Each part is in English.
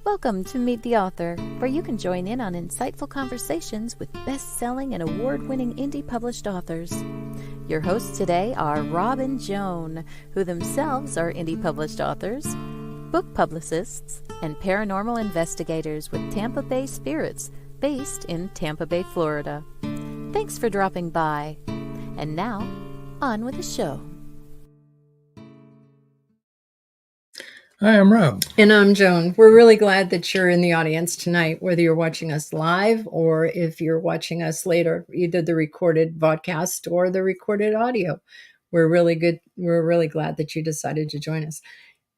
Welcome to Meet the Author, where you can join in on insightful conversations with best-selling and award-winning indie published authors. Your hosts today are Rob and Joan, who themselves are indie published authors, book publicists, and paranormal investigators with Tampa Bay Spirits, based in Tampa Bay, Florida. Thanks for dropping by. And now, on with the show. Hi, I'm Rob. And I'm Joan. We're really glad that you're in the audience tonight, whether you're watching us live or if you're watching us later, either the recorded podcast or the recorded audio. We're really glad that you decided to join us.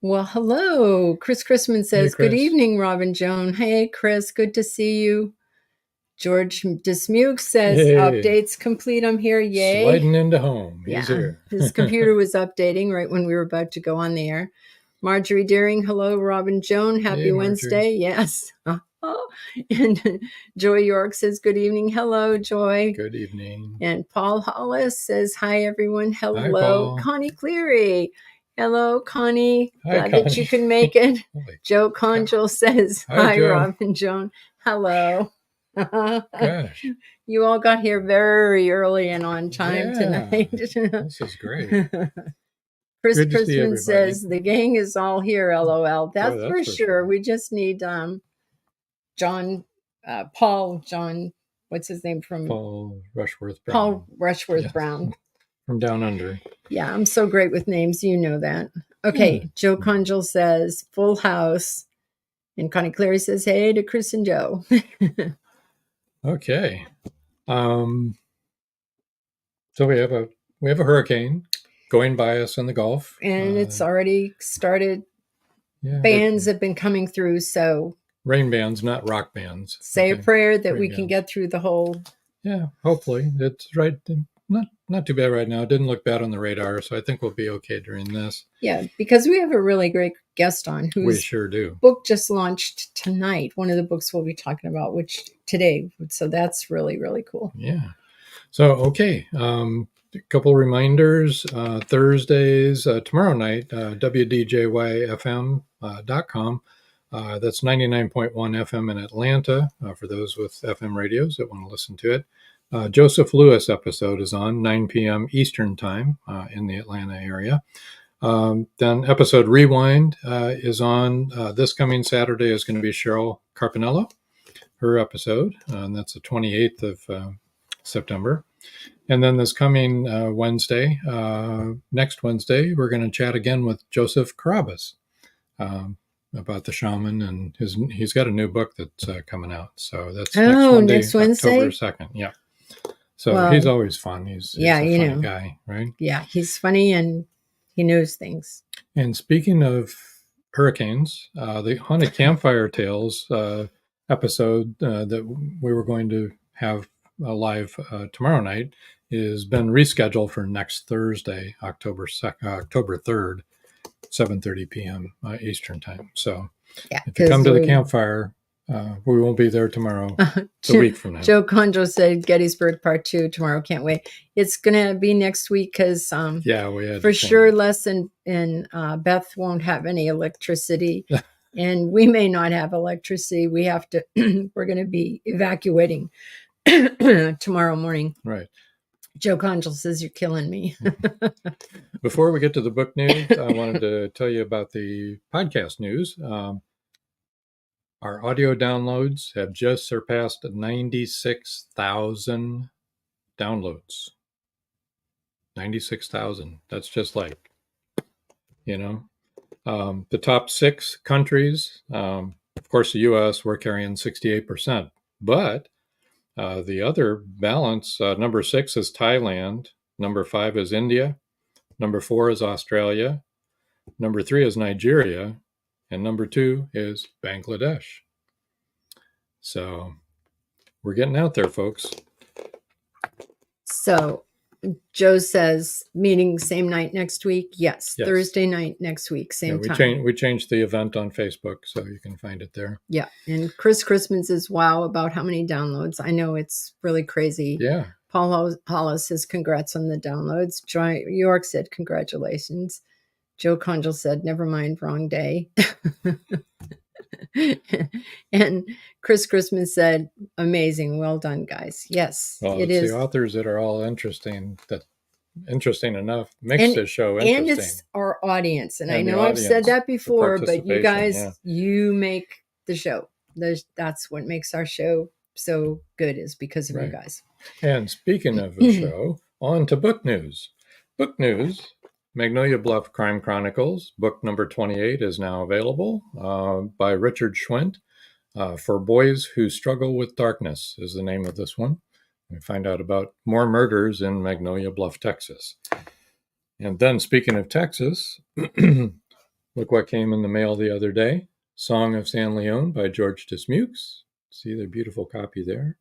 Well, hello. Chris Chrisman says, Hey, Chris. Good evening, Rob and Joan. Hey, Chris, good to see you. George Dismuke says, Yay. Updates complete. I'm here. Yay. Sliding into home. He's here. His computer was updating right when we were about to go on the air. Marjorie Deering, hello, Rob and Joan. Happy Wednesday. Yes. And Joy York says, good evening. Hello, Joy. Good evening. And Paul Hollis says, hi, everyone. Hello. Hi, Paul. Connie Cleary. Hello, Connie. Hi, Glad Connie. that you can make it. Holy Joe Conjul says, hi, Joe. Rob and Joan. Hello. Gosh. You all got here very early and on time tonight. This is great. Chris Good to see Chrisman everybody. says the gang is all here. LOL. That's that's for for sure. We just need Paul John. What's his name from? Paul Rushworth Brown. Paul Rushworth Yes. Brown. From down under. Yeah, I'm so great with names. You know that. Okay. Yeah. Joe Conjul says full house, and Connie Cleary says hey to Chris and Joe. Okay. So we have a hurricane going by us in the Gulf. And it's already started. Yeah, Bands have been coming through, so rain bands, not rock bands. say a Okay. prayer that Rain we can bands. get through the whole. Yeah, hopefully. It's right. Not too bad right now. It didn't look bad on the radar, so I think we'll be okay during this. Yeah, because we have a really great guest on We whose sure do. book just launched tonight. One of the books we'll be talking about, which today. So that's really, really cool. Yeah. So, okay. A couple reminders. Thursdays, tomorrow night, WDJYFM.com. That's 99.1 FM in Atlanta for those with FM radios that want to listen to it. Joseph Lewis episode is on 9 p.m. Eastern time in the Atlanta area. Then episode Rewind is on this coming Saturday is going to be Cheryl Carpinello, her episode, and that's the 28th of September. And then this coming Wednesday, next Wednesday, we're going to chat again with Joseph Carabas about the shaman, and he's got a new book that's coming out. So that's next Wednesday? October 2nd. Yeah. So Well, he's always fun. He's a funny guy, right? Yeah, he's funny and he knows things. And speaking of hurricanes, the Haunted Campfire Tales episode that we were going to have live tomorrow night has been rescheduled for next Thursday, October 3rd, 7:30 p.m. Eastern time. So Yeah, if you come to the campfire, we won't be there tomorrow. It's a week from now. Joe Conjo said Gettysburg Part 2 tomorrow. Can't wait. It's going to be next week because we had for sure Les and Beth won't have any electricity. And we may not have electricity. We have to, we're going to be evacuating tomorrow morning. Right. Joe Conjul says, you're killing me. Before we get to the book news, I wanted to tell you about the podcast news. Our audio downloads have just surpassed 96,000 downloads. 96,000. That's just like, the top 6 countries, of course, the U.S., we're carrying 68%. But the other balance, number 6 is Thailand, Number 5 is India. Number 4 is Australia. Number 3 is Nigeria. And number 2 is Bangladesh. So we're getting out there, folks. So Joe says meeting same night next week. Yes. Thursday night next week, same time. We changed the event on Facebook, so you can find it there. Yeah. And Chris Christman says, wow, about how many downloads. I know it's really crazy. Yeah. Paul Hollis says, congrats on the downloads. Joy York said, congratulations. Joe Conjal said, never mind, wrong day. And Chris Christman said, amazing. Well done, guys. Yes, well, it it's is. The authors that are all interesting enough makes the show interesting. And it's our audience. And I know I've said that before, but you guys, you make the show. That's what makes our show so good, is because of you guys. And speaking of the show, on to book news. Book news. Magnolia Bluff Crime Chronicles, book number 28 is now available by Richard Schwint. For Boys Who Struggle with Darkness is the name of this one. We find out about more murders in Magnolia Bluff, Texas. And then, speaking of Texas, look what came in the mail the other day. Song of San Leon by George Dismukes. See the beautiful copy there.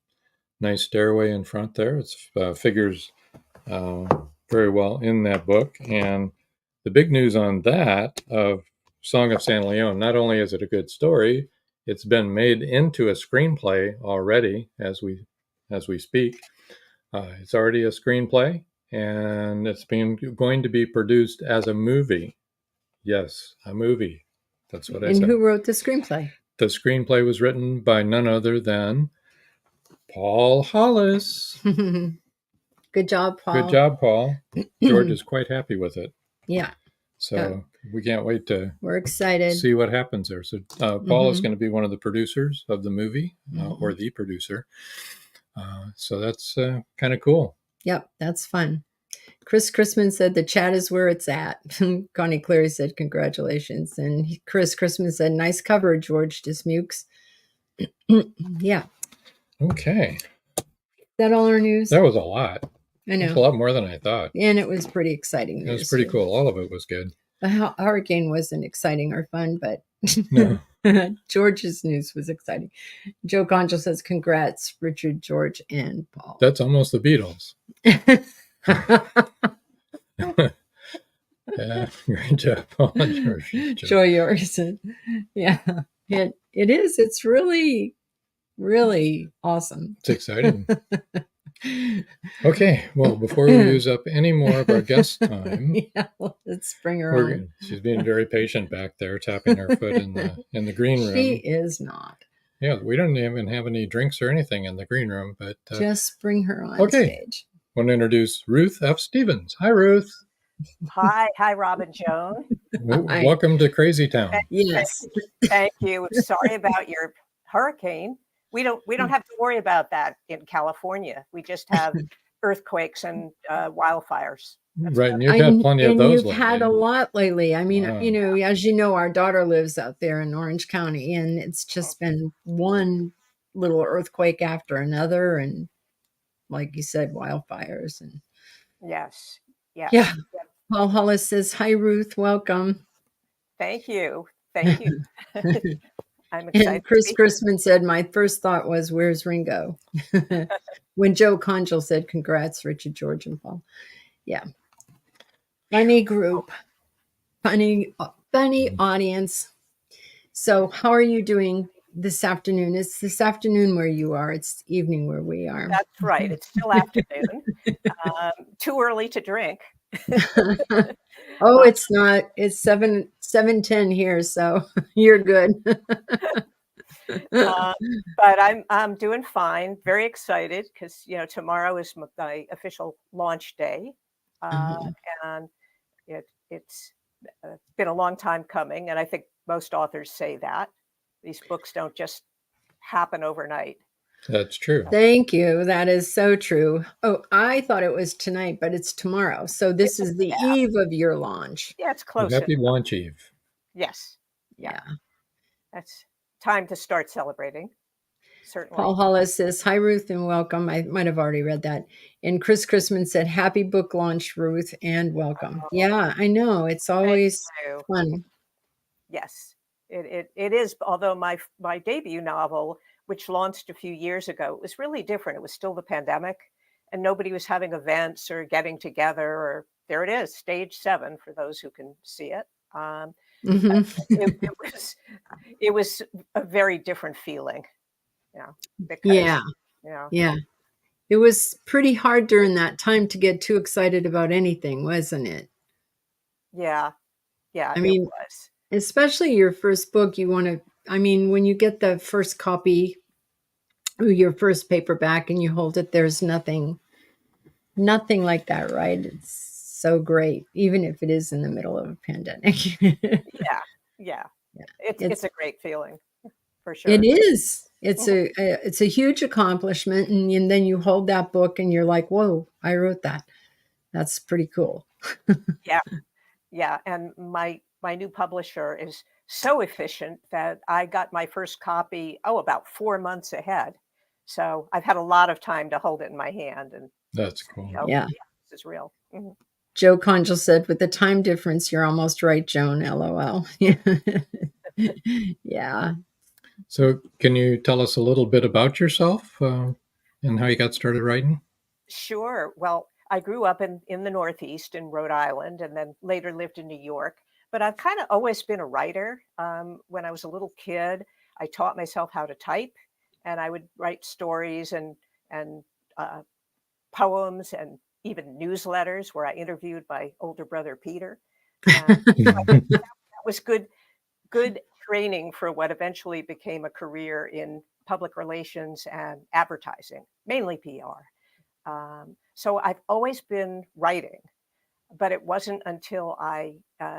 Nice stairway in front there. It figures very well in that book. And the big news on that of Song of San Leon, not only is it a good story, it's been made into a screenplay already as we speak. It's already a screenplay, and it's going to be produced as a movie. Yes, a movie. That's what I said. And who wrote the screenplay? The screenplay was written by none other than Paul Hollis. Good job, Paul. Good job, Paul. George is quite happy with it. Yeah. So we can't wait to We're excited. See what happens there. So Paul is going to be one of the producers of the movie, or the producer. So that's kind of cool. Yep, that's fun. Chris Christman said the chat is where it's at. Connie Cleary said congratulations. And Chris Christman said nice cover, George Dismukes. Yeah. Okay. Is that all our news? That was a lot. I know. It's a lot more than I thought. And it was pretty exciting news. It was pretty cool. All of it was good. The hurricane wasn't exciting or fun, but no. George's news was exciting. Joe Conjal says, congrats, Richard, George, and Paul. That's almost the Beatles. Yeah, great job, Paul and George. Joy Yorkson. Yeah, it is. It's really, really awesome. It's exciting. Okay, well, before we use up any more of our guest time, let's bring her on. She's being very patient back there, tapping her foot in the green room. She is not. Yeah, we don't even have any drinks or anything in the green room, but just bring her on stage. I want to introduce Ruth F. Stevens. Hi, Ruth. Hi, Rob and Joan. Welcome to Crazy Town. Yes, thank you. Sorry about your hurricane. We don't have to worry about that in California. We just have earthquakes and wildfires. That's right, and you've had plenty of those lately. You've had a lot lately. I mean, as you know, our daughter lives out there in Orange County, and it's just been one little earthquake after another, and like you said, wildfires. And yes. Yeah. Paul Hollis says, hi, Ruth. Welcome. Thank you. I'm excited. And Chris Christman said, my first thought was, where's Ringo? When Joe Conjal said, congrats, Richard, George, and Paul. Yeah. Funny group. Funny audience. So how are you doing this afternoon? It's this afternoon where you are. It's evening where we are. That's right. It's still afternoon. Too early to drink. Oh, it's not. It's 7:10 here, so you're good. But I'm doing fine. Very excited because tomorrow is my official launch day, and it's been a long time coming. And I think most authors say that these books don't just happen overnight. That's true. Thank you. That is so true. Oh, I thought it was tonight, but it's tomorrow. So this is the eve of your launch. Yeah, it's close. Happy launch eve. Yes. Yeah. That's time to start celebrating. certainly. Paul Hollis says, "Hi, Ruth, and welcome." I might have already read that. And Chris Chrisman said, "Happy book launch, Ruth, and welcome." Yeah, I know. It's always you. fun. Yes, it is. Although my debut novel, which launched a few years ago, it was really different. It was still the pandemic, and nobody was having events or getting together. Or there it is, stage 7 for those who can see it. Mhm. It was a very different feeling, because Yeah, yeah, yeah. It was pretty hard during that time to get too excited about anything, wasn't it? yeah, yeah, I it mean, was. especially your first book, you want to, I mean, when you get the first copy or your first paperback and you hold it, there's nothing like that, right? It's so great, even if it is in the middle of a pandemic. Yeah, yeah. Yeah. It's a great feeling for It sure. is. Mhm. It's a huge accomplishment, and then you hold that book and you're like, "Whoa, I wrote that." That's pretty cool. Yeah, yeah. And my new publisher is so efficient that I got my first copy, about 4 months ahead. So I've had a lot of time to hold it in my hand and That's say, cool. Yeah. yeah, this is real. Mhm. Joe Conjal said, "With the time difference, you're almost right, Joan. LOL." Yeah. So, can you tell us a little bit about yourself and how you got started writing? Sure. Well, I grew up in the Northeast in Rhode Island and then later lived in New York. But I've kind of always been a writer. When I was a little kid, I taught myself how to type, and I would write stories and uh, poems and even newsletters where I interviewed my older brother Peter. And so I think that was good training for what eventually became a career in public relations and advertising, mainly PR. So I've always been writing, but it wasn't until I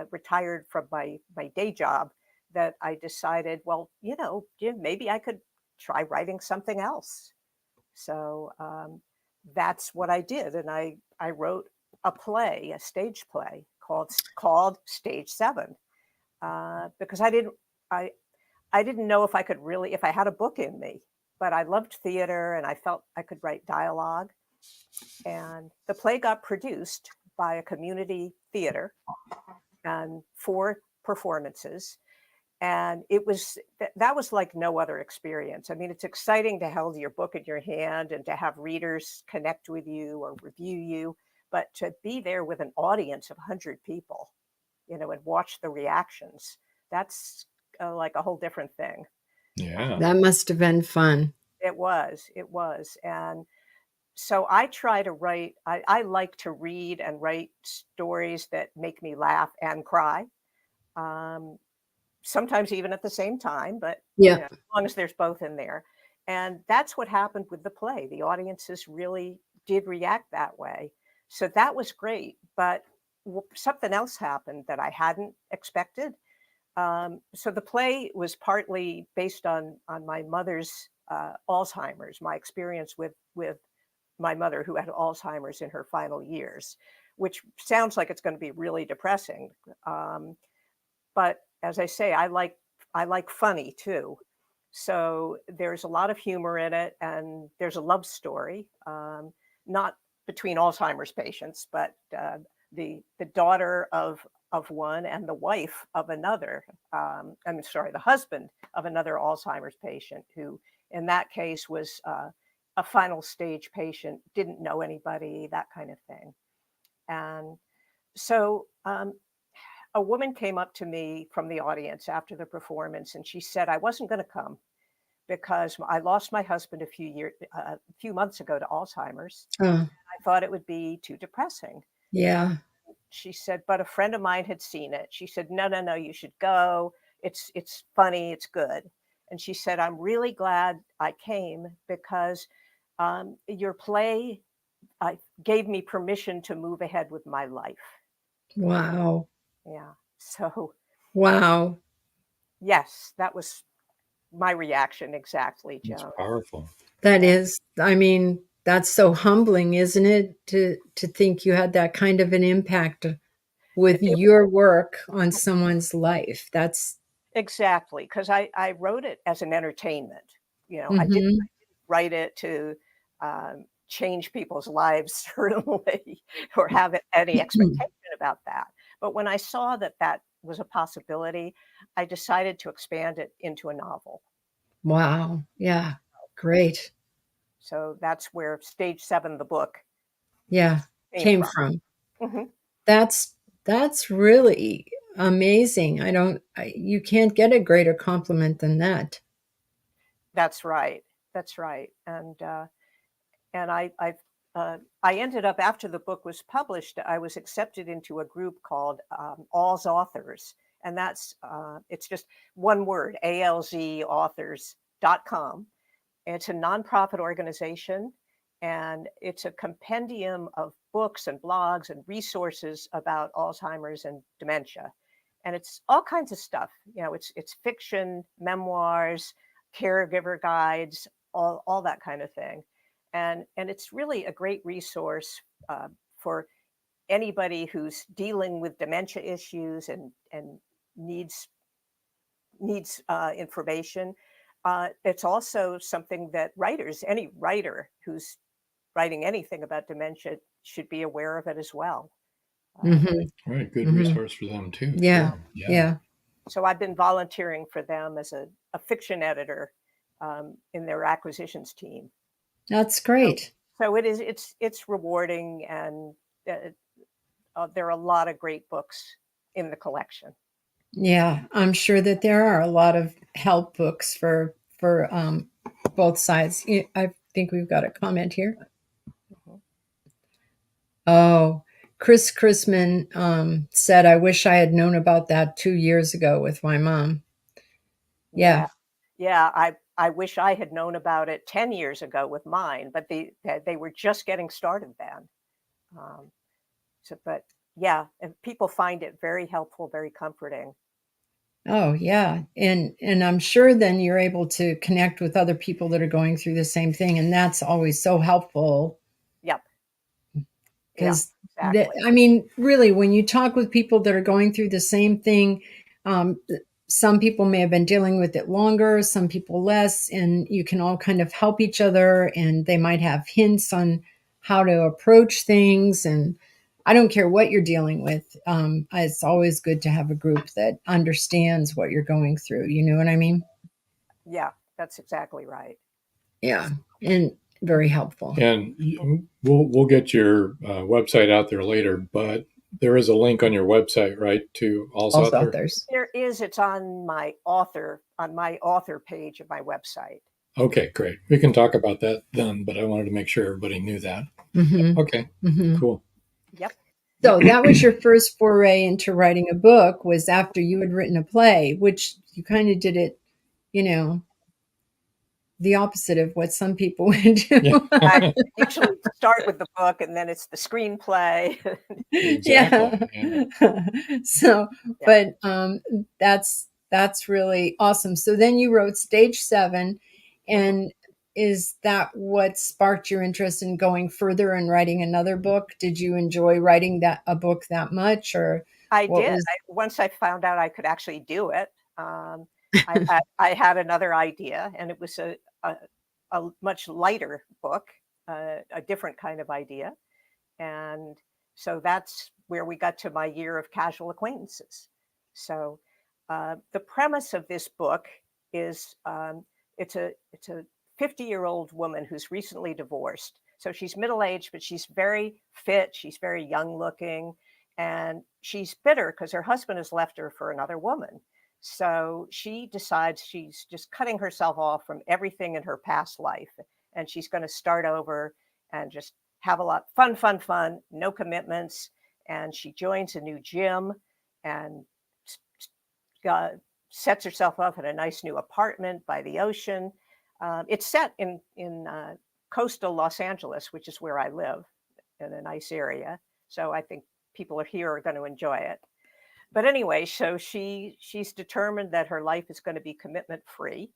retired from my day job that I decided, well, maybe I could try writing something else. So that's what I did, and I wrote a stage play called Stage 7, because I I didn't know if I had a book in me, but I loved theater and I felt I could write dialogue. And the play got produced by a community theater and 4 performances. And that was like no other experience. I mean, it's exciting to hold your book in your hand and to have readers connect with you or review you, but to be there with an audience of 100 people, and watch the reactions, that's like a whole different thing. Yeah. That must have been fun. It was. And so I try to write, I like to read and write stories that make me laugh and cry. Um, Sometimes even at the same time, but Yeah. as long as there's both in there. And that's what happened with the play. The audiences really did react that way. So that was great. But something else happened that I hadn't expected. So the play was partly based on my mother's Alzheimer's, my experience with my mother who had Alzheimer's in her final years, which sounds like it's going to be really depressing. But as I say, I like funny too. So there's a lot of humor in it, and there's a love story, not between Alzheimer's patients, but the daughter of one and the wife of another. I'm sorry, the husband of another Alzheimer's patient, who in that case was a final stage patient, didn't know anybody, that kind of thing. And so a woman came up to me from the audience after the performance, and she said I wasn't going to come because I lost my husband a few months ago to Alzheimer's. Oh, I thought it would be too depressing. yeah. She said, but a friend of mine had seen it. She said, no, no, no, you should go. It's funny, it's good. And she said, I'm really glad I came because your play gave me permission to move ahead with my life. Wow. Yeah. So Wow. yes, that was my reaction exactly, It's Joan. powerful. That Yeah. is, I mean, that's so humbling, isn't it? To think you had that kind of an impact with It your work on someone's life. That's Exactly, because I wrote it as an entertainment. I didn't write it to change people's lives, certainly, or have any expectation about that. But when I saw that that was a possibility, I decided to expand it into a novel. Wow. Yeah. Great. So that's where stage 7, the book, Yeah. Came from. Mhm. That's really amazing. You can't get a greater compliment than that. That's right. That's right. And I ended up, after the book was published, I was accepted into a group called AlzAuthors, and that's it's just one word, AlzAuthors.com. It's a nonprofit organization, and it's a compendium of books and blogs and resources about Alzheimer's and dementia. And it's all kinds of stuff. It's fiction, memoirs, caregiver guides, all that kind of thing. And it's really a great resource for anybody who's dealing with dementia issues and needs information. It's also something that any writer who's writing anything about dementia should be aware of it as well. Right, good resource for them too. Yeah. Sure. Yeah. So I've been volunteering for them as a fiction editor in their acquisitions team. That's great. So it's rewarding, and there are a lot of great books in the collection. Yeah, I'm sure that there are a lot of help books for both sides. I think we've got a comment here. Oh, Chris Chrisman said, "I wish I had known about that 2 years ago with my mom." Yeah. I wish I had known about it 10 years ago with mine, but they were just getting started then. But yeah, and people find it very helpful, very comforting. Oh, yeah. And I'm sure then you're able to connect with other people that are going through the same thing, and that's always so helpful. Yep. Because exactly. really, when you talk with people that are going through the same thing, some people may have been dealing with it longer, some people less, and you can all kind of help each other, and they might have hints on how to approach things. And I don't care what you're dealing with. It's always good to have a group that understands what you're going through. You know what I mean? Yeah, that's exactly right. Yeah, and very helpful. And we'll get your website out there later, but there is a link on your website, right, to AlzAuthors? There is. It's on my author page of my website. Okay, great. We can talk about that then, but I wanted to make sure everybody knew that. Okay, cool. Yep. So that was your first foray into writing a book, was after you had written a play, which you kind of did it, the opposite of what some people would do. Yeah. I usually start with the book, and then it's the screenplay. Exactly. Yeah. So, but that's really awesome. So then you wrote stage 7, and is that what sparked your interest in going further and writing another book? Did you enjoy writing a book that much, or I did. Once I found out I could actually do it, I had another idea, and it was a much lighter book, a different kind of idea. And so that's where we got to my year of casual acquaintances. So the premise of this book is it's a 50-year-old woman who's recently divorced. So she's middle-aged, but she's very fit. She's very young looking, and she's bitter because her husband has left her for another woman. So she decides she's just cutting herself off from everything in her past life, and she's going to start over and just have a lot fun, no commitments. And she joins a new gym and sets herself up in a nice new apartment by the ocean. It's set in coastal Los Angeles, which is where I live, in a nice area. So I think people here are going to enjoy it. But anyway, so she's determined that her life is going to be commitment free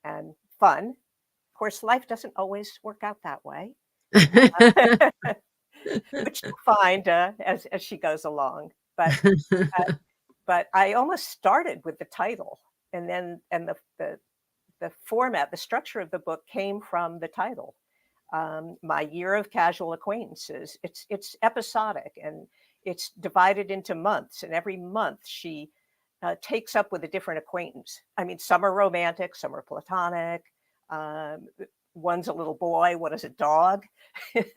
and fun. Of course, life doesn't always work out that way, which you'll find as she goes along. But I almost started with the title, and the the format, the structure of the book came from the title. My Year of Casual Acquaintances. It's episodic, and it's divided into months, and every month she takes up with a different acquaintance. I mean, some are romantic, some are platonic. One's a little boy, one is a dog.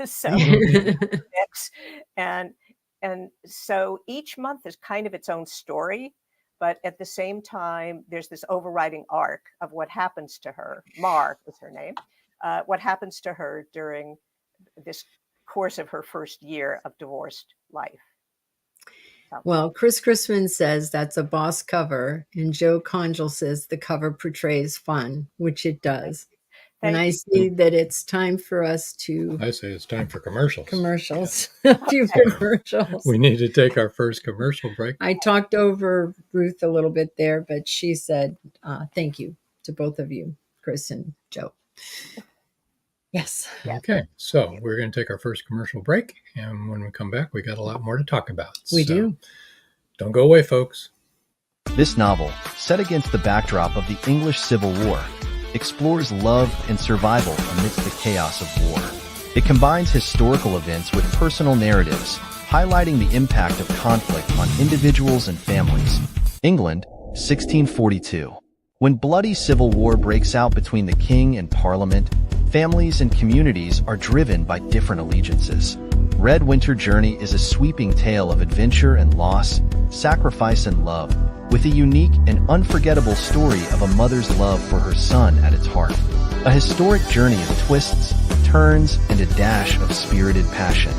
So mix. And so each month is kind of its own story, but at the same time, there's this overriding arc of what happens to her. Mar is her name. What happens to her during this course of her first year of divorced life. So. Well, Chris Chrisman says that's a boss cover, and Joe Conjal says the cover portrays fun, which it does. And I see that it's time for us to... I say it's time for commercials. Commercials. A few commercials. We need to take our first commercial break. I talked over Ruth a little bit there, but she said thank you to both of you, Chris and Joe. Yes. Okay, so we're going to take our first commercial break, and when we come back, we got a lot more to talk about. We do. Don't go away, folks. This novel, set against the backdrop of the English Civil War, explores love and survival amidst the chaos of war. It combines historical events with personal narratives, highlighting the impact of conflict on individuals and families. England, 1642. When bloody civil war breaks out between the king and parliament, families and communities are driven by different allegiances. Red Winter Journey is a sweeping tale of adventure and loss, sacrifice and love, with a unique and unforgettable story of a mother's love for her son at its heart. A historic journey of twists, turns, and a dash of spirited passion.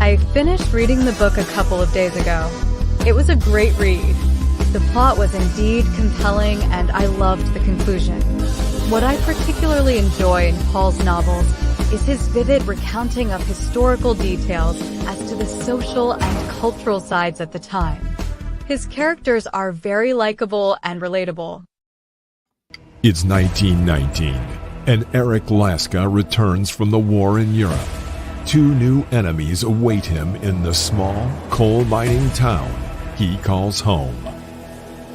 I finished reading the book a couple of days ago. It was a great read. The plot was indeed compelling, and I loved the conclusion. What I particularly enjoy in Paul's novels is his vivid recounting of historical details as to the social and cultural sides at the time. His characters are very likable and relatable. It's 1919, and Eric Laska returns from the war in Europe. Two new enemies await him in the small, coal-mining town he calls home.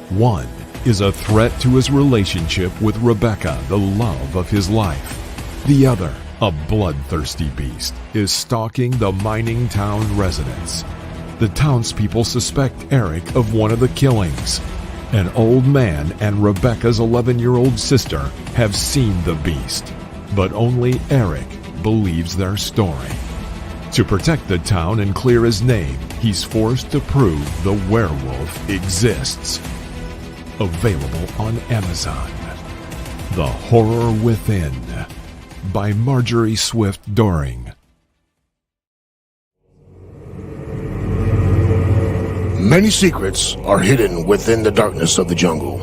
One is a threat to his relationship with Rebecca, the love of his life. The other, a bloodthirsty beast, is stalking the mining town residents. The townspeople suspect Eric of one of the killings. An old man and Rebecca's 11-year-old sister have seen the beast, but only Eric believes their story. To protect the town and clear his name, he's forced to prove the werewolf exists. Available on Amazon. The Horror Within by Marjorie Swift Doring. Many secrets are hidden within the darkness of the jungle.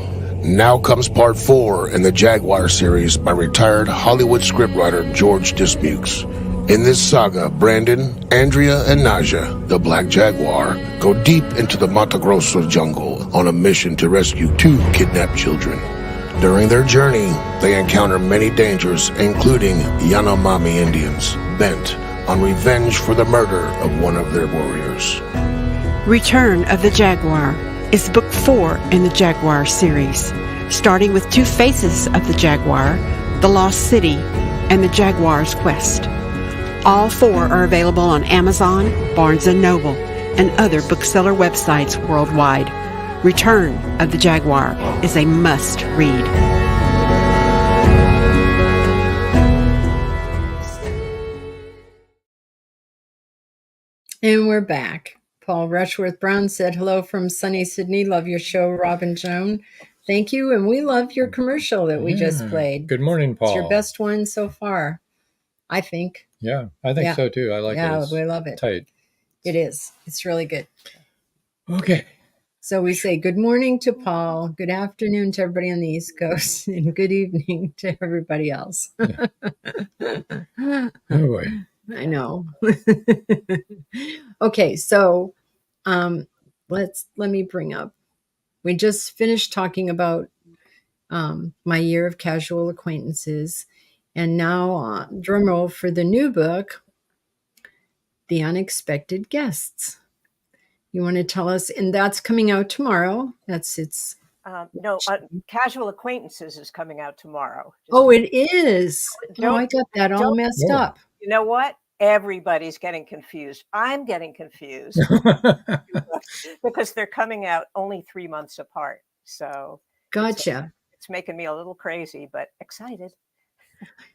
Now comes part 4 in the Jaguar series by retired Hollywood scriptwriter George Dismukes. In this saga, Brandon, Andrea, and Naja, the Black Jaguar, go deep into the Mato Grosso jungle on a mission to rescue 2 kidnapped children. During their journey, they encounter many dangers, including Yanomami Indians, bent on revenge for the murder of one of their warriors. Return of the Jaguar is book 4 in the Jaguar series, starting with 2 faces of the Jaguar, the Lost City, and the Jaguar's Quest. All 4 are available on Amazon, Barnes & Noble, and other bookseller websites worldwide. Return of the Jaguar is a must-read. And we're back. Paul Rushworth Brown said, hello from sunny Sydney. Love your show, Rob and Joan. Thank you. And we love your commercial that we just played. Good morning, Paul. It's your best one so far, I think. Yeah, I think so too. I like it. Yeah, we love it. Tight. It is. It's really good. Okay. So we say good morning to Paul, good afternoon to everybody on the East Coast, and good evening to everybody else. Yeah. Oh boy. I know. Okay, so let me bring up. We just finished talking about my year of casual acquaintances, and now drum roll for the new book, The Unexpected Guests. You want to tell us, and that's coming out tomorrow. It's No, Casual Acquaintances is coming out tomorrow. Oh, it is. Don't- Oh, I got that all don't- messed Oh. up. You know what? Everybody's getting confused. I'm getting confused because they're coming out only 3 months apart. So Gotcha. it's making me a little crazy, but excited.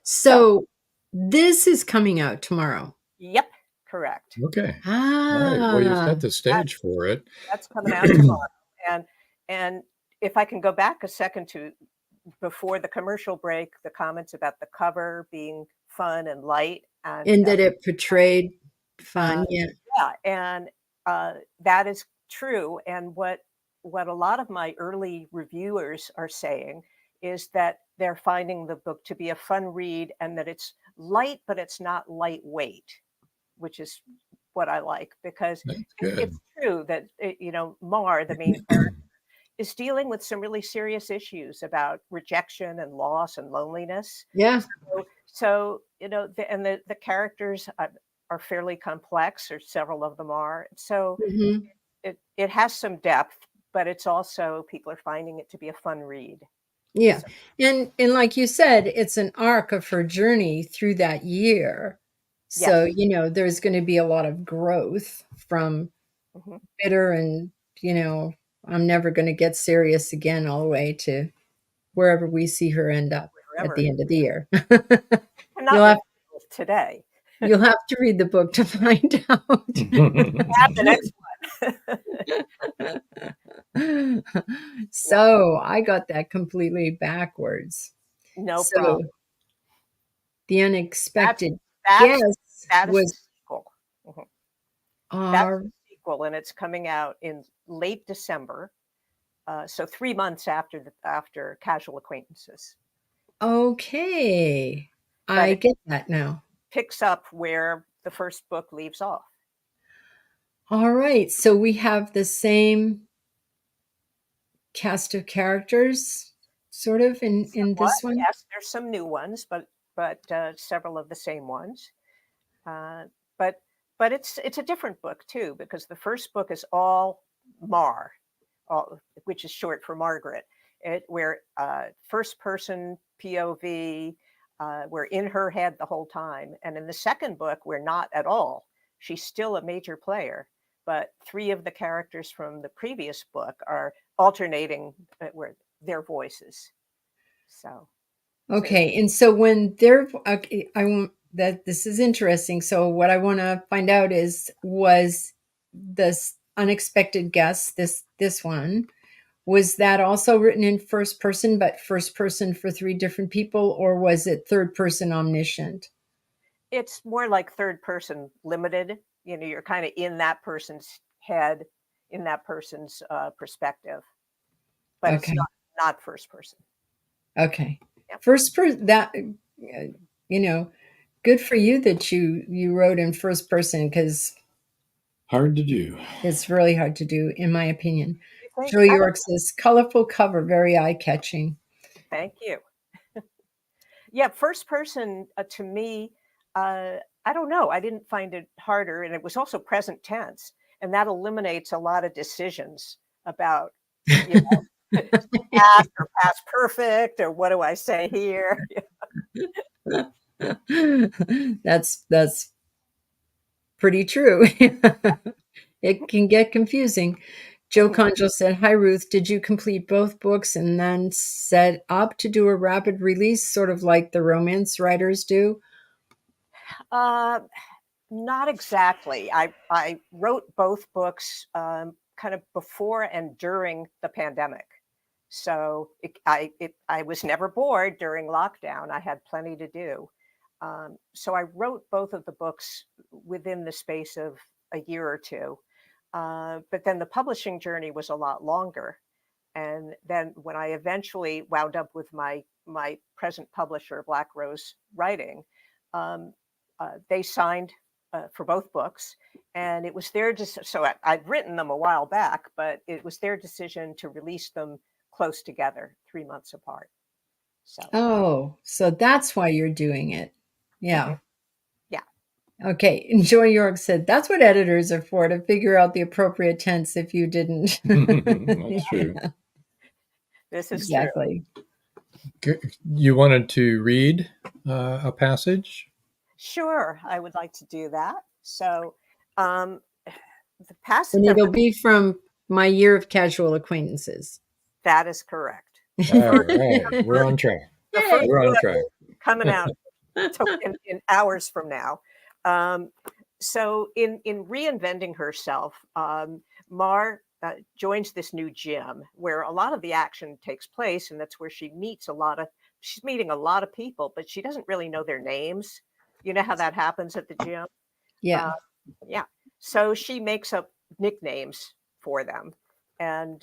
So this is coming out tomorrow. Yep, correct. Okay. All right. Well, you Ah, set the stage for it. That's coming out tomorrow. And if I can go back a second to before the commercial break, the comments about the cover being fun and light, and that it portrayed fun. Yeah. yeah, and that is true. And what a lot of my early reviewers are saying is that they're finding the book to be a fun read, and that it's light, but it's not lightweight, which is what I like, because That's good. it's true that Mar, the main character, is dealing with some really serious issues about rejection and loss and loneliness. Yeah. So the characters are fairly complex, or several of them are. So Mhm. it has some depth, but it's also, people are finding it to be a fun read. Yeah. So, And like you said, it's an arc of her journey through that year. So, yes. there's going to be a lot of growth from Mhm. bitter and, I'm never going to get serious again, all the way to wherever we see her end up at Wherever. the end of the year. And You'll not have, today. you'll have to read the book to find out. Have the next one. So I got that completely backwards. No So problem. the unexpected That guest is was the sequel. Mhm. our That's the sequel, and it's coming out in late December. So 3 months after Casual Acquaintances. okay. But I it get that now. picks up where the first book leaves off. All right. So we have the same cast of characters, sort of, in What? this one. Yes, there's some new ones, but several of the same ones. But it's a different book too, because the first book is all Mar, which is short for Margaret. Where first person POV, we're in her head the whole time. And in the second book, we're not at all. She's still a major player, but 3 of the characters from the previous book are alternating their voices. So Okay. And so when they're, okay, I want that, this is interesting. So what I want to find out is, was this unexpected guest, this one, was that also written in first person, but first person for 3 different people, or was it third person omniscient? it's more like third person limited. You're kind of in that person's head, in that person's perspective, but Okay. it's not first person. Okay. Yep. First person, that, good for you that you wrote in first person, because Hard to do. it's really hard to do, in my opinion. You think? Joe York says, colorful cover, very eye-catching. Thank you. Yeah, first person to me, I don't know. I didn't find it harder, and it was also present tense, and that eliminates a lot of decisions about past or past perfect, or what do I say here? That's pretty true. It can get confusing. Joe Conjo said, hi, Ruth. Did you complete both books and then set up to do a rapid release, sort of like the romance writers do? Not exactly. I wrote both books kind of before and during the pandemic. So I was never bored during lockdown. I had plenty to do. So I wrote both of the books within the space of a year or two. But then the publishing journey was a lot longer. And then when I eventually wound up with my present publisher, Black Rose Writing, they signed for both books. And it was their decision. So I'd written them a while back, but it was their decision to release them close together, 3 months apart. So that's why you're doing it. Yeah. Mm-hmm. Okay. And Joy York said, that's what editors are for, to figure out the appropriate tense if you didn't. That's true. This is true. Exactly. You wanted to read a passage? Sure, I would like to do that. So, the passage And of it'll the, be from my year of casual acquaintances. that is correct. All right, we're on track. The first We're on one track. coming out in hours from now. So in reinventing herself, Mar joins this new gym where a lot of the action takes place, and that's where she meets she's meeting a lot of people, but she doesn't really know their names. You know how that happens at the gym? Yeah. Yeah. So she makes up nicknames for them. And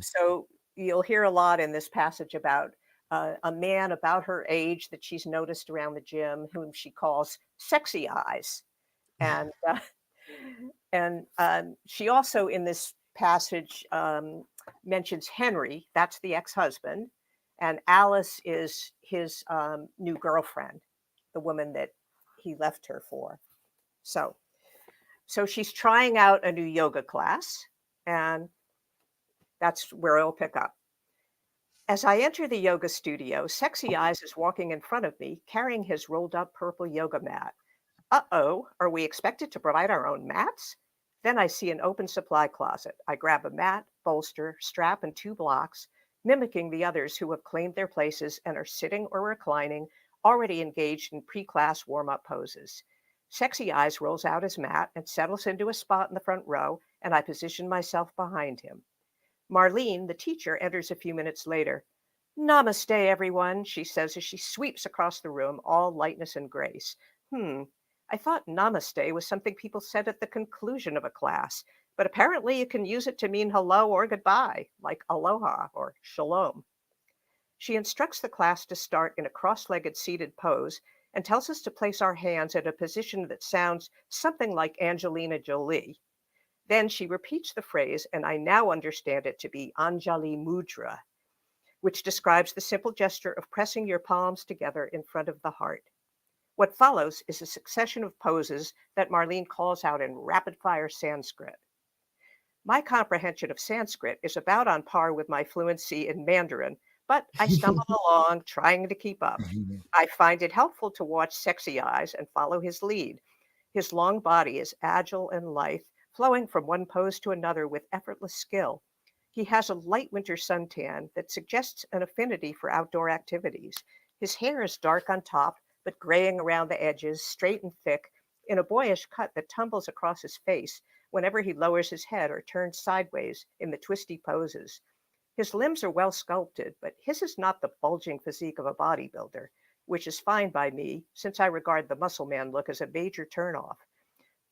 so you'll hear a lot in this passage about a man about her age that she's noticed around the gym, whom she calls Sexy Eyes. And she also in this passage mentions Henry, that's the ex-husband, and Alice is his new girlfriend, the woman that he left her for. So she's trying out a new yoga class, and that's where I'll pick up. As I enter the yoga studio, Sexy Eyes is walking in front of me, carrying his rolled up purple yoga mat. Uh-oh, are we expected to provide our own mats? Then I see an open supply closet. I grab a mat, bolster, strap, and 2 blocks, mimicking the others who have claimed their places and are sitting or reclining, already engaged in pre-class warm-up poses. Sexy Eyes rolls out his mat and settles into a spot in the front row, and I position myself behind him. Marlene, the teacher, enters a few minutes later. Namaste, everyone, she says as she sweeps across the room, all lightness and grace. I thought namaste was something people said at the conclusion of a class, but apparently you can use it to mean hello or goodbye, like aloha or shalom. She instructs the class to start in a cross-legged seated pose and tells us to place our hands in a position that sounds something like Angelina Jolie. Then she repeats the phrase, and I now understand it to be Anjali Mudra, which describes the simple gesture of pressing your palms together in front of the heart. What follows is a succession of poses that Marlene calls out in rapid-fire Sanskrit. My comprehension of Sanskrit is about on par with my fluency in Mandarin, but I stumble along trying to keep up. I find it helpful to watch Sexy Eyes and follow his lead. His long body is agile and lithe, flowing from one pose to another with effortless skill. He has a light winter suntan that suggests an affinity for outdoor activities. His hair is dark on top, but graying around the edges, straight and thick, in a boyish cut that tumbles across his face whenever he lowers his head or turns sideways in the twisty poses. His limbs are well sculpted, but his is not the bulging physique of a bodybuilder, which is fine by me, since I regard the muscle man look as a major turnoff.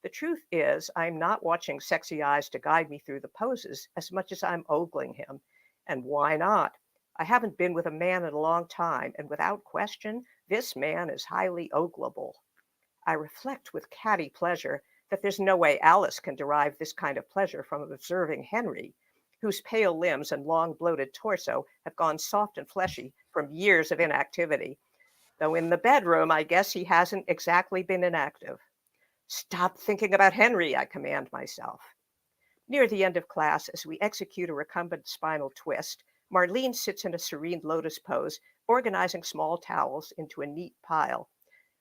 The truth is, I'm not watching Sexy Eyes to guide me through the poses as much as I'm ogling him. And why not? I haven't been with a man in a long time, and without question, this man is highly oglable. I reflect with catty pleasure that there's no way Alice can derive this kind of pleasure from observing Henry, whose pale limbs and long bloated torso have gone soft and fleshy from years of inactivity. Though in the bedroom, I guess he hasn't exactly been inactive. Stop thinking about Henry, I command myself. Near the end of class, as we execute a recumbent spinal twist, Marlene sits in a serene lotus pose, organizing small towels into a neat pile.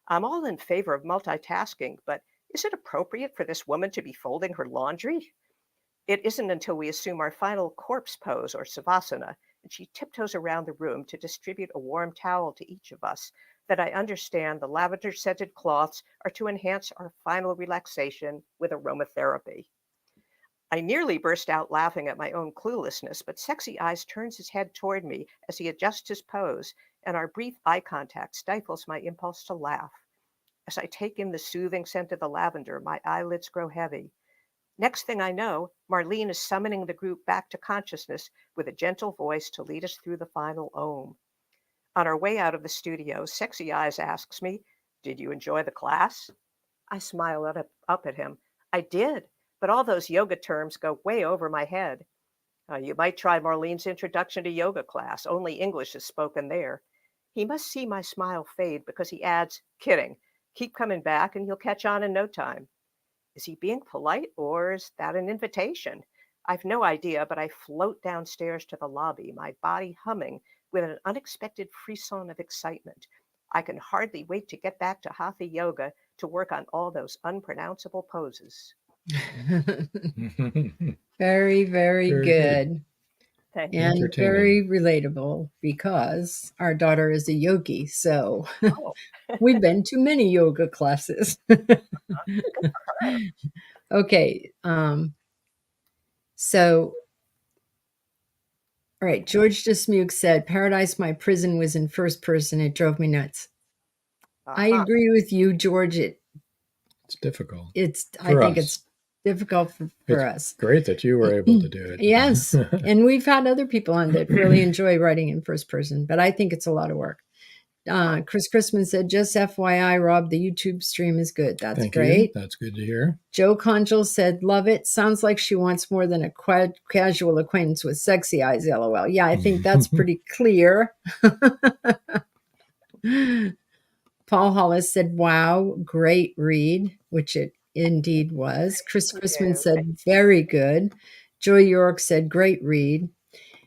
I'm all in favor of multitasking, but is it appropriate for this woman to be folding her laundry? It isn't until we assume our final corpse pose or savasana, and she tiptoes around the room to distribute a warm towel to each of us, that I understand the lavender-scented cloths are to enhance our final relaxation with aromatherapy. I nearly burst out laughing at my own cluelessness, but Sexy Eyes turns his head toward me as he adjusts his pose, and our brief eye contact stifles my impulse to laugh. As I take in the soothing scent of the lavender, my eyelids grow heavy. Next thing I know, Marlene is summoning the group back to consciousness with a gentle voice to lead us through the final Om. On our way out of the studio, Sexy Eyes asks me, "Did you enjoy the class?" I smile up at him. I did, but all those yoga terms go way over my head. You might try Marlene's introduction to yoga class. Only English is spoken there. He must see my smile fade because he adds, kidding, keep coming back and you'll catch on in no time. Is he being polite or is that an invitation? I've no idea, but I float downstairs to the lobby, my body humming with an unexpected frisson of excitement. I can hardly wait to get back to Hatha Yoga to work on all those unpronounceable poses. Very, very Very good. good. Thank you. And Entertaining. very relatable because our daughter is a yogi. So Oh, we've been to many yoga classes. Okay. So, all right. George Dismuke said, Paradise, my prison, was in first person. It drove me nuts. I agree with you, George. It's difficult. I think it's difficult for us. Great that you were able to do it. Yes. And we've had other people on that really enjoy writing in first person, but I think it's a lot of work. Chris Christman said, just FYI, Rob, the YouTube stream is good. That's Thank great. you. That's good to hear. Joe Conjal said, love it. Sounds like she wants more than a casual acquaintance with sexy eyes, LOL. Yeah, I think that's pretty clear. Paul Hollis said, wow, great read, which it indeed was. Chris Christman said, very good. Joy York said, great read.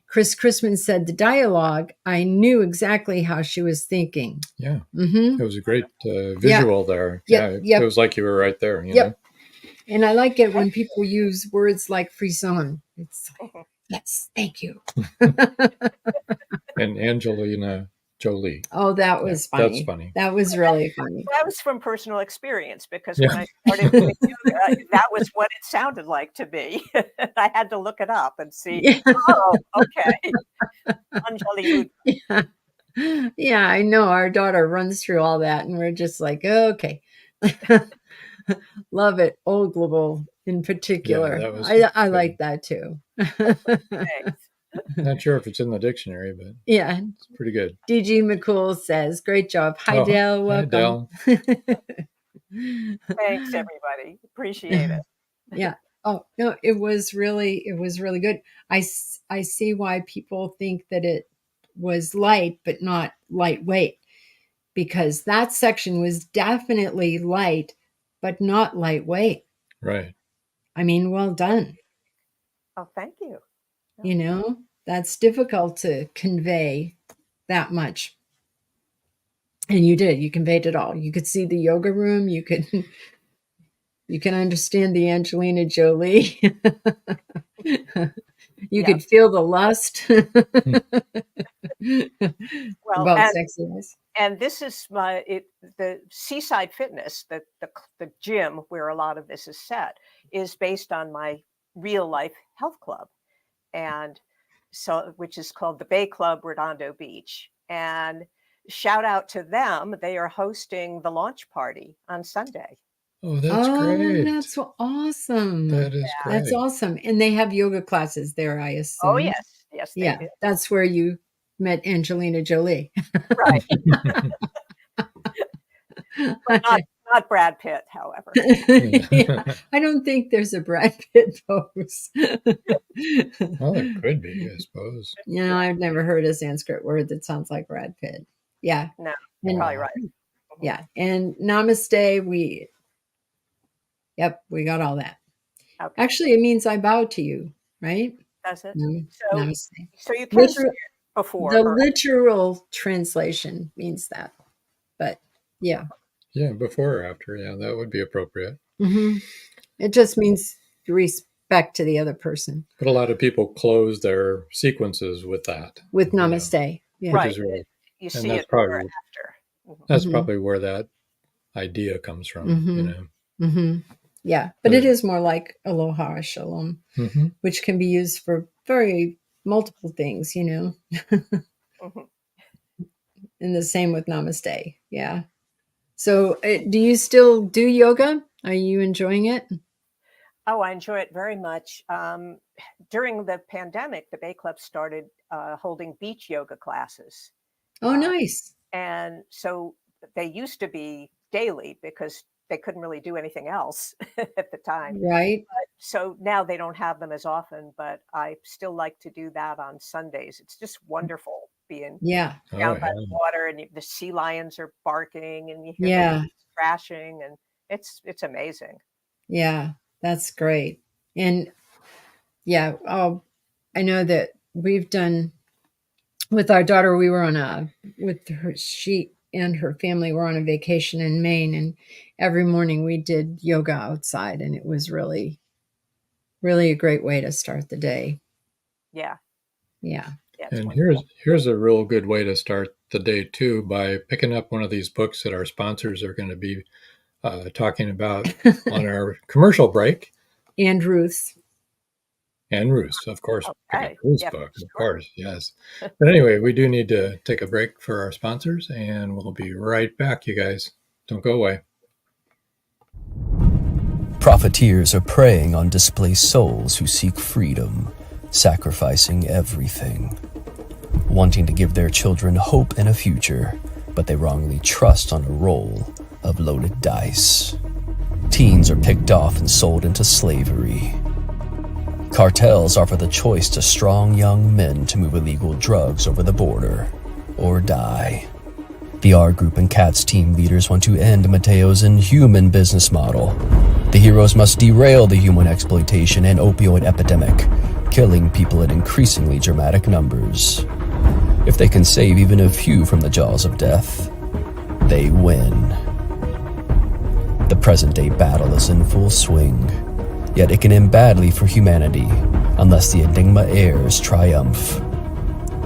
Chris Christman said, the dialogue, I knew exactly how she was thinking. Yeah. Mm-hmm. It was a great visual there. Yep. It was like you were right there. You know? And I like it when people use words like frisson. It's like, yes, thank you. And Angelina Jolie. Oh, that was funny. That's funny. That was really funny. That was from personal experience because when I started doing yoga, that was what it sounded like to me. I had to look it up and see. Oh, okay. Anjali. Yeah, I know. Our daughter runs through all that, and we're just like, okay. Love it. Old Global in particular. Yeah, I like that too. Not sure if it's in the dictionary, but yeah, it's pretty good. DG McCool says, great job. Hi, Dale. Welcome. Hi, Dale. Thanks, everybody. Appreciate it. Yeah. Oh, no, it was really good. I see why people think that it was light, but not lightweight, because that section was definitely light, but not lightweight. Right. I mean, well done. Oh, thank you. You know, that's difficult to convey that much. And you did. You conveyed it all. You could see the yoga room. You can understand the Angelina Jolie. You could feel the lust. About sexiness. And this is the Seaside Fitness, the gym where a lot of this is set, is based on my real life health club. And so, which is called the Bay Club Redondo Beach. And shout out to them. They are hosting the launch party on Sunday. Oh, that's great. That's awesome. That is great. That's awesome. And they have yoga classes there, I assume. Oh, yes. Yes, they do. That's where you met Angelina Jolie. Right. But not Brad Pitt, however. Yeah, I don't think there's a Brad Pitt pose. Well, there could be, I suppose. Yeah, I've never heard a Sanskrit word that sounds like Brad Pitt. Yeah. No, you're probably right. Yeah. And namaste, we got all that. Okay. Actually, it means I bow to you, right? That's it. Namaste. So you can see it before. The literal translation means that. But yeah. Yeah, before or after. Yeah, that would be appropriate. Mm-hmm. It just means respect to the other person. But a lot of people close their sequences with that. With namaste. Yeah. Right. Which is really, you see it before or after. That's probably where that idea comes from, you know. Mm-hmm. Yeah, but it is more like aloha or shalom, which can be used for very multiple things, you know. And the same with namaste. Yeah. So do you still do yoga? Are you enjoying it? Oh, I enjoy it very much. During the pandemic, the Bay Club started holding beach yoga classes. Oh, nice. And so they used to be daily because they couldn't really do anything else at the time. Right. But, so now they don't have them as often, but I still like to do that on Sundays. It's just wonderful being down by the water and the sea lions are barking and you hear the crashing and it's amazing. Yeah, that's great. And Yeah. I know that we've done with our daughter, we were she and her family were on a vacation in Maine, and every morning we did yoga outside, and it was really, really a great way to start the day. Yeah. Yeah. Yeah, it's And wonderful. here's a real good way to start the day too, by picking up one of these books that our sponsors are going to be talking about on our commercial break. And Ruth. And Ruth's, of course, pick up Okay. Ruth's Yeah, book, for of sure. course, yes. But anyway, we do need to take a break for our sponsors, and we'll be right back, you guys. Don't go away. Profiteers are preying on displaced souls who seek freedom, sacrificing everything. Wanting to give their children hope and a future, but they wrongly trust on a roll of loaded dice. Teens are picked off and sold into slavery. Cartels offer the choice to strong young men to move illegal drugs over the border or die. The R Group and CATS team leaders want to end Mateo's inhuman business model. The heroes must derail the human exploitation and opioid epidemic, killing people in increasingly dramatic numbers. If they can save even a few from the jaws of death, they win. The present-day battle is in full swing, yet it can end badly for humanity unless the Enigma heirs triumph.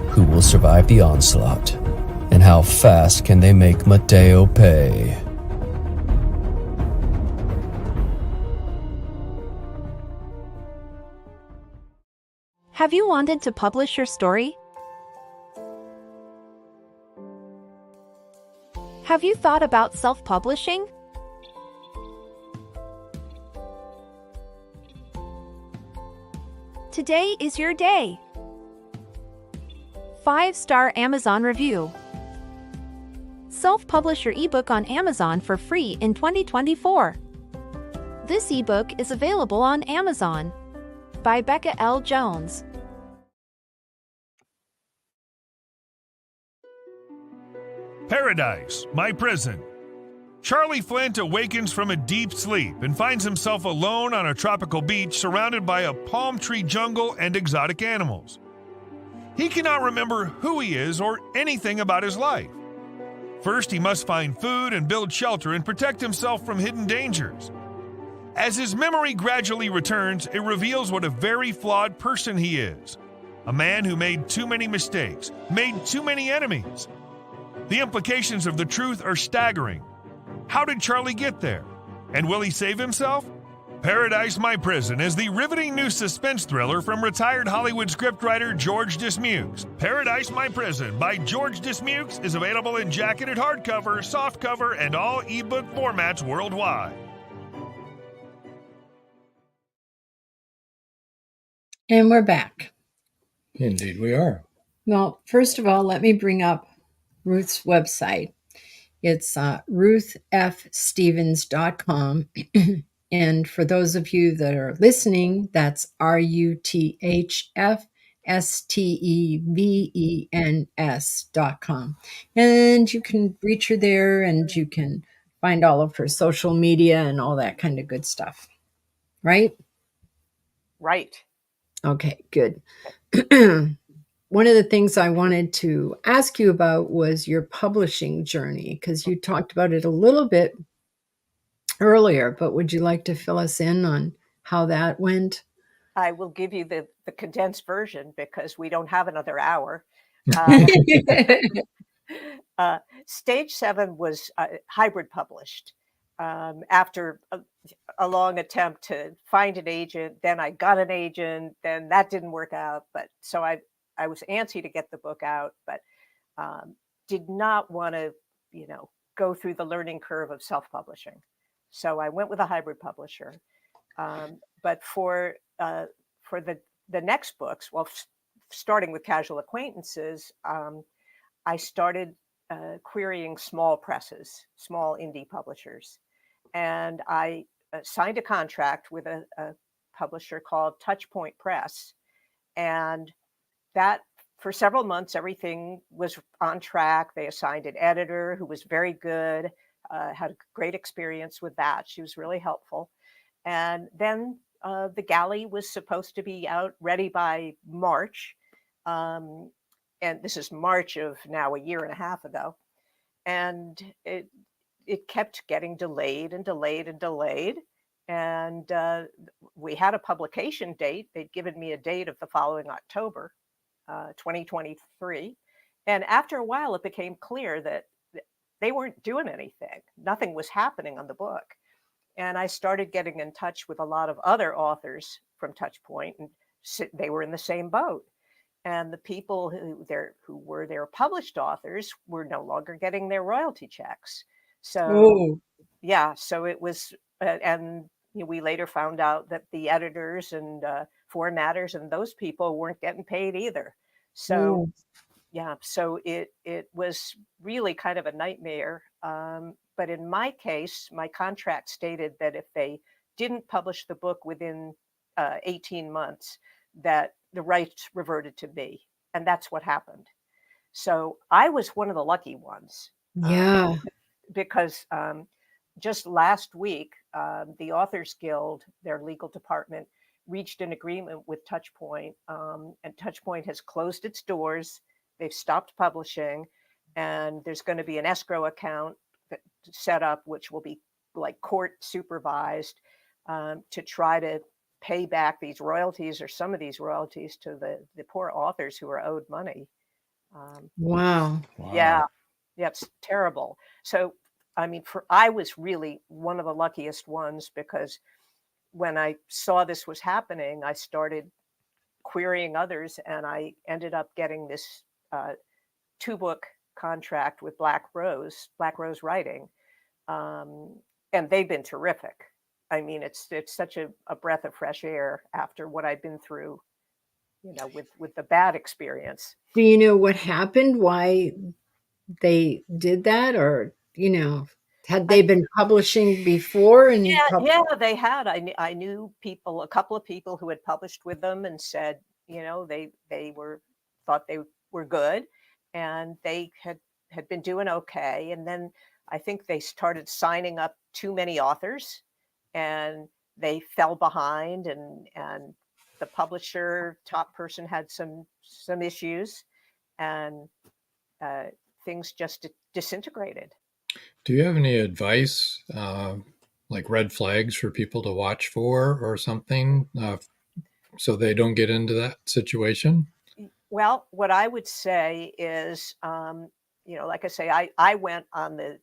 Who will survive the onslaught? And how fast can they make Mateo pay? Have you wanted to publish your story? Have you thought about self-publishing? Today is your day. 5-star Amazon review. Self-publish your ebook on Amazon for free in 2024. This ebook is available on Amazon by Becca L. Jones. Paradise, my prison. Charlie Flint awakens from a deep sleep and finds himself alone on a tropical beach surrounded by a palm tree jungle and exotic animals. He cannot remember who he is or anything about his life. First, he must find food and build shelter and protect himself from hidden dangers. As his memory gradually returns, it reveals what a very flawed person he is. A man who made too many mistakes, made too many enemies. The implications of the truth are staggering. How did Charlie get there? And will he save himself? Paradise, My Prison is the riveting new suspense thriller from retired Hollywood scriptwriter George Dismukes. Paradise, My Prison by George Dismukes is available in jacketed hardcover, softcover, and all ebook formats worldwide. And we're back. Indeed we are. Well, first of all, let me bring up Ruth's website. It's ruthfstevens.com. And for those of you that are listening, that's ruthfstevens.com. And you can reach her there, and you can find all of her social media and all that kind of good stuff. Right? Right. Okay, good. One of the things I wanted to ask you about was your publishing journey, because you talked about it a little bit earlier, but would you like to fill us in on how that went? I will give you the condensed version because we don't have another hour. Stage 7 was hybrid published. After a long attempt to find an agent, then I got an agent, then that didn't work out. But so I was antsy to get the book out, but did not want to, go through the learning curve of self-publishing. So I went with a hybrid publisher. But for the next books, starting with Casual Acquaintances, I started querying small presses, small indie publishers. And I signed a contract with a publisher called Touchpoint Press. And that, for several months, everything was on track. They assigned an editor who was very good, had a great experience with that. She was really helpful. And then the galley was supposed to be out ready by March. And this is March of now a year and a half ago. And it kept getting delayed and delayed and delayed. And we had a publication date. They'd given me a date of the following October, 2023. And after a while, it became clear that they weren't doing anything. Nothing was happening on the book. And I started getting in touch with a lot of other authors from Touchpoint, and they were in the same boat. And the people who were their published authors were no longer getting their royalty checks. So, yeah, so it was, and we later found out that the editors and formatters and those people weren't getting paid either. So, yeah, so it was really kind of a nightmare. But in my case, my contract stated that if they didn't publish the book within 18 months, that the rights reverted to me. And that's what happened. So I was one of the lucky ones. Yeah. Because just last week, the Authors Guild, their legal department, reached an agreement with Touchpoint, and Touchpoint has closed its doors. They've stopped publishing, and there's going to be an escrow account set up, which will be like court supervised, to try to pay back these royalties or some of these royalties to the poor authors who are owed money. Wow. Yeah, it's terrible. So, I mean, I was really one of the luckiest ones, because when I saw this was happening, I started querying others, and I ended up getting this 2-book contract with Black Rose Writing. And they've been terrific. I mean, it's such a breath of fresh air after what I've been through, with the bad experience. Do you know what happened? Why they did that? Or, had they been publishing before? And yeah, they had. I knew a couple of people who had published with them and said, they thought they were good, and they had been doing okay. And then I think they started signing up too many authors, and they fell behind, and the publisher top person had some issues, and things just disintegrated. Do you have any advice, like red flags for people to watch for or something, so they don't get into that situation? Well, what I would say is, like I say, I went on the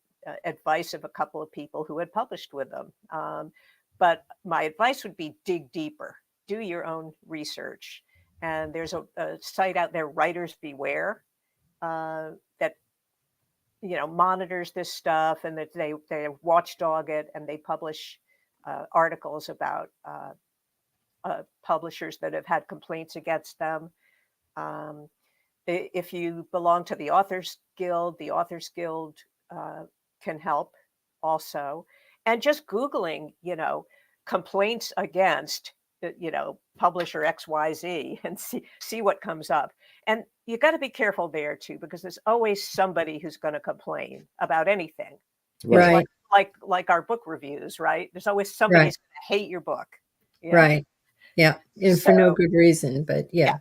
advice of a couple of people who had published with them. But my advice would be dig deeper, do your own research. And there's a site out there, Writers Beware, that monitors this stuff, and that they watchdog it, and they publish articles about publishers that have had complaints against them. If you belong to the Authors Guild can help also. And just Googling, complaints against, publisher XYZ, and see what comes up. And you got to be careful there too, because there's always somebody who's going to complain about anything. Right. Like our book reviews, right? There's always somebody who's going to hate your book. Right. Yeah. And for no good reason, but yeah.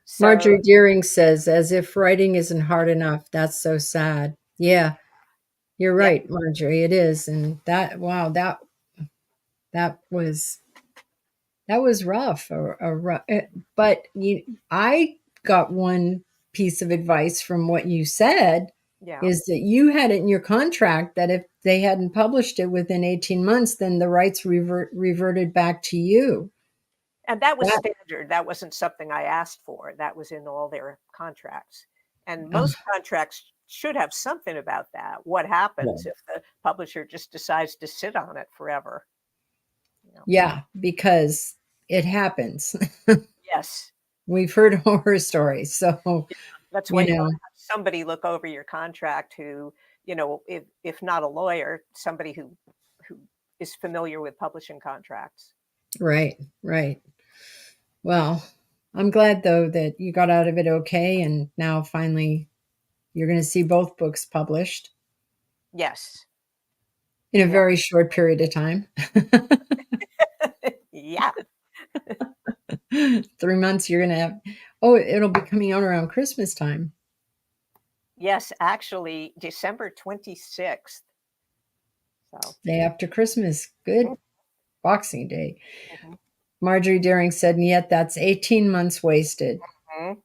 So, Marjorie Deering says, as if writing isn't hard enough. That's so sad. Yeah. You're right, Marjorie. It is. And that was rough. But I got one piece of advice from what you said, is that you had it in your contract that if they hadn't published it within 18 months, then the rights reverted back to you. And that was standard. That wasn't something I asked for. That was in all their contracts. And most contracts should have something about that. What happens if the publisher just decides to sit on it forever? Yeah, because it happens. Yes. We've heard horror stories. So that's why you have somebody look over your contract who, if not a lawyer, somebody who is familiar with publishing contracts. Right. Well, I'm glad though that you got out of it okay, and now finally you're going to see both books published. Yes. In a very short period of time. Yeah. 3 months you're going to have. Oh, it'll be coming out around Christmas time. Yes, actually, December 26th. So Day after Christmas. Good. Boxing Day. Mm-hmm. Marjorie Daring said, and yet that's 18 months wasted. Mm-hmm.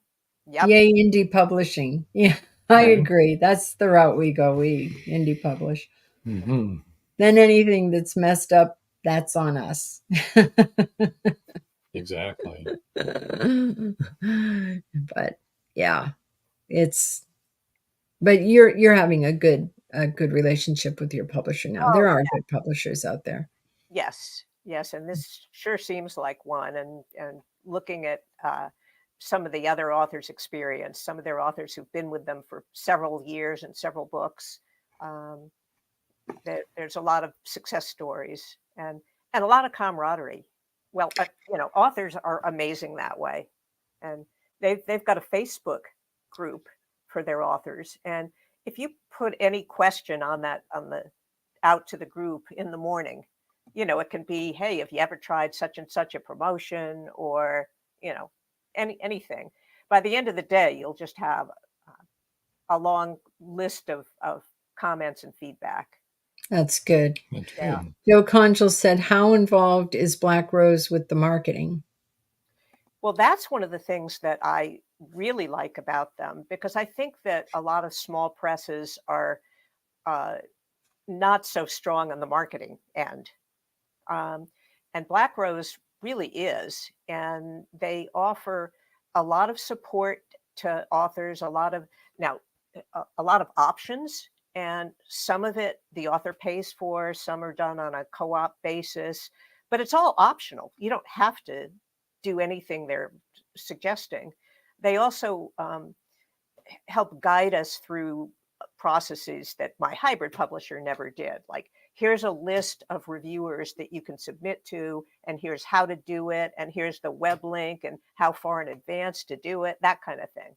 Yep. Yay, indie publishing. Yeah, I agree. That's the route we go. We indie publish. Mm-hmm. Then anything that's messed up, that's on us. Exactly. But yeah, but you're having a good relationship with your publisher now. Oh, There are good publishers out there. yes, and this sure seems like one. And looking at some of the other authors' experience, some of their authors who've been with them for several years and several books, there's a lot of success stories and a lot of camaraderie. Well, authors are amazing that way, and they've got a Facebook group for their authors. And if you put any question out to the group in the morning, it can be, hey, have you ever tried such and such a promotion, or anything. By the end of the day, you'll just have a long list of comments and feedback. That's good. That's Yeah. good. Joe Conchel said, how involved is Black Rose with the marketing? Well, that's one of the things that I really like about them, because I think that a lot of small presses are not so strong on the marketing end. And Black Rose really is. And they offer a lot of support to authors, a lot of options. And some of it the author pays for, some are done on a co-op basis, but it's all optional. You don't have to do anything they're suggesting. They also help guide us through processes that my hybrid publisher never did. Like, here's a list of reviewers that you can submit to, and here's how to do it, and here's the web link and how far in advance to do it, that kind of thing.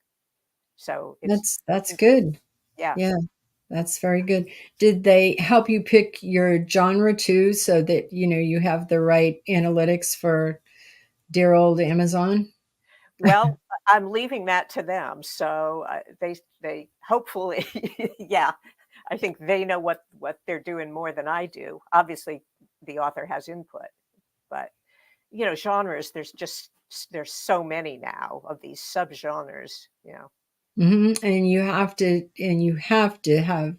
So that's good. Yeah. That's very good. Did they help you pick your genre too, so that you have the right analytics for dear old Amazon? Well, I'm leaving that to them. So they hopefully, yeah, I think they know what they're doing more than I do. Obviously, the author has input, but genres, there's so many now of these subgenres. Mm-hmm. And you have to have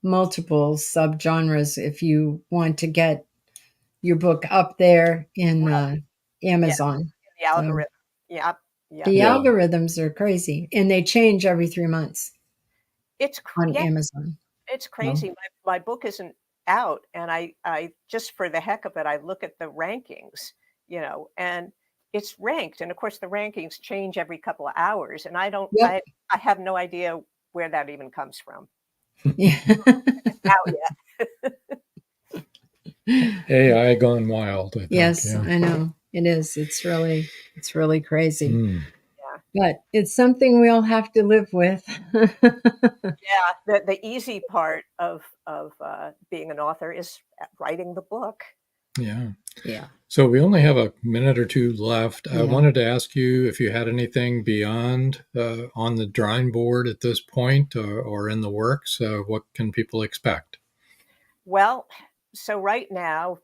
multiple subgenres if you want to get your book up there in Amazon. The algorithm. Yeah. The algorithms are crazy, and they change every 3 months. It's on Amazon. It's crazy. My book isn't out, and I just for the heck of it, I look at the rankings, and it's ranked, and of course the rankings change every couple of hours, and I have no idea where that even comes from. Out yet. AI gone wild, I think. Yes, I know. It is. It's really crazy. Mm. But it's something we all have to live with. The easy part of being an author is writing the book. Yeah. So we only have a minute or two left. I wanted to ask you if you had anything beyond on the drawing board at this point, or in the works. What can people expect? Well, so right now,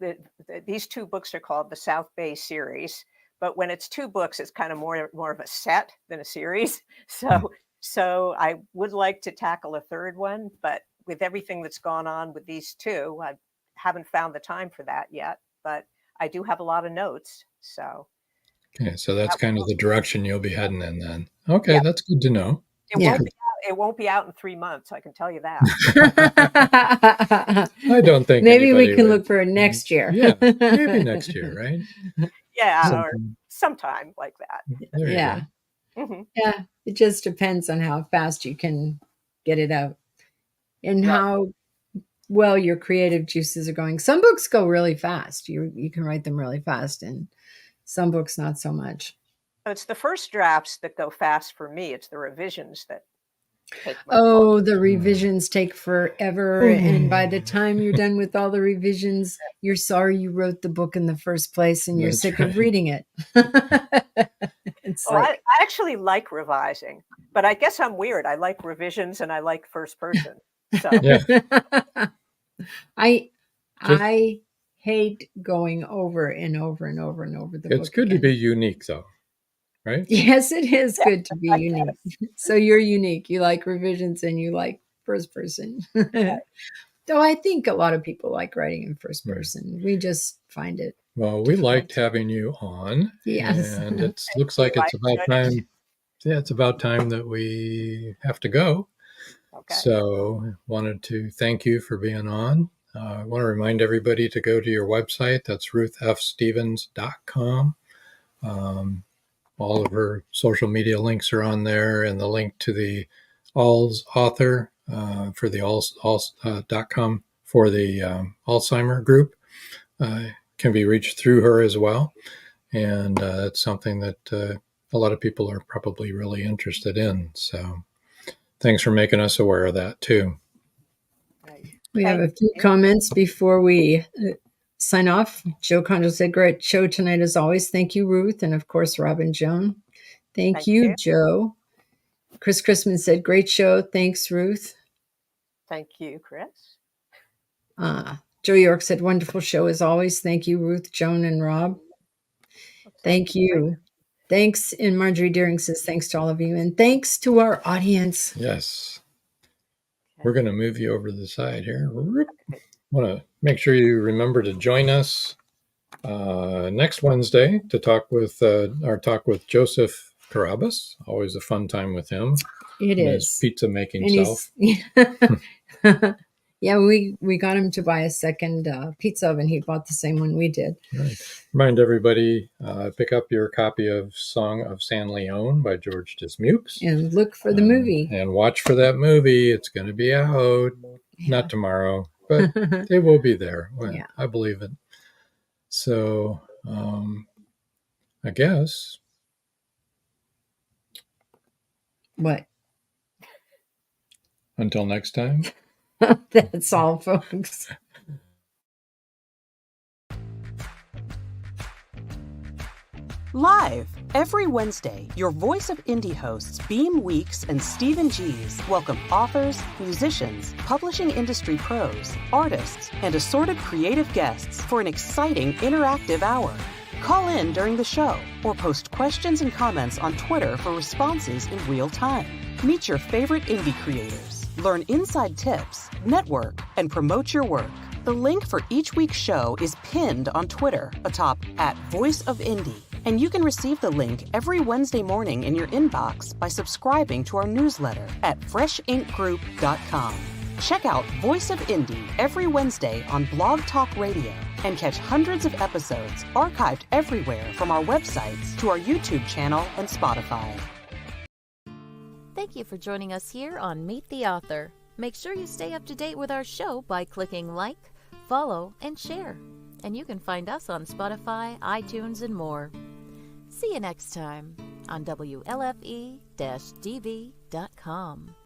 these two books are called the South Bay series. But when it's two books, it's kind of more of a set than a series. So I would like to tackle a third one, but with everything that's gone on with these two, I haven't found the time for that yet. But I do have a lot of notes. So okay, so that's kind of the direction you'll be heading in then. Okay, that's good to know. It won't be out in 3 months, I can tell you that. I don't think maybe we can look for it next year. Yeah, maybe next year, right? Yeah, or sometime like that. Yeah. Mm-hmm. Yeah, it just depends on how fast you can get it out and how well your creative juices are going. Some books go really fast. You can write them really fast, and some books not so much. It's the first drafts that go fast for me. It's the revisions that take much Oh, longer. the revisions take forever. And by the time you're done with all the revisions, you're sorry you wrote the book in the first place and you're That's sick right. of reading it. It's Well, like, I actually like revising, but I guess I'm weird. I like revisions and I like first person. So Yeah. I hate going over and over and over and over the It's book good to again. be unique, though, right? Yes, it is good to be I unique. guess. So you're unique. You like revisions and you like first person. Though I think a lot of people like writing in first Right. person. We just find it. Well, we difficult. liked having you on, Yes. and it looks like it's about time. Yeah, it's about time that we have to go. Okay. So, wanted to thank you for being on. I want to remind everybody to go to your website. That's ruthfstevens.com. All of her social media links are on there, and the link to the AlzAuthor for the alz.com for the Alzheimer group can be reached through her as well. And it's something that a lot of people are probably really interested in. So thanks for making us aware of that too. We have a few comments before we sign off. Joe Condor said, great show tonight as always. Thank you, Ruth. And of course, Robin Joan. Thank you, Joe. Chris Chrisman said, great show. Thanks, Ruth. Thank you, Chris. Joe York said, wonderful show as always. Thank you, Ruth, Joan, and Rob. Thank you. Thanks. And Marjorie Deering says, thanks to all of you. And thanks to our audience. Yes. We're going to move you over to the side here. Want to make sure you remember to join us next Wednesday to talk with Joseph Carabas. Always a fun time with him. It and is. His pizza making self. Yeah, we got him to buy a second pizza oven. He bought the same one we did. Right. Remind everybody, pick up your copy of Song of San Leon by George Dismukes. And look for the movie. And watch for that movie. It's going to be out. Yeah. Not tomorrow, but it will be there. Well, yeah. I believe it. So, I guess. What? Until next time. That's all, folks. Live every Wednesday, your Voice of Indie hosts Beam Weeks and Stephen Gees welcome authors, musicians, publishing industry pros, artists, and assorted creative guests for an exciting interactive hour. Call in during the show or post questions and comments on Twitter for responses in real time. Meet your favorite indie creators. Learn inside tips, network, and promote your work. The link for each week's show is pinned on Twitter atop @VoiceOfIndie, and you can receive the link every Wednesday morning in your inbox by subscribing to our newsletter at freshinkgroup.com. Check out Voice of Indie every Wednesday on Blog Talk Radio and catch hundreds of episodes archived everywhere from our websites to our YouTube channel and Spotify. Thank you for joining us here on Meet the Author. Make sure you stay up to date with our show by clicking like, follow, and share. And you can find us on Spotify, iTunes, and more. See you next time on WLFE-DV.com.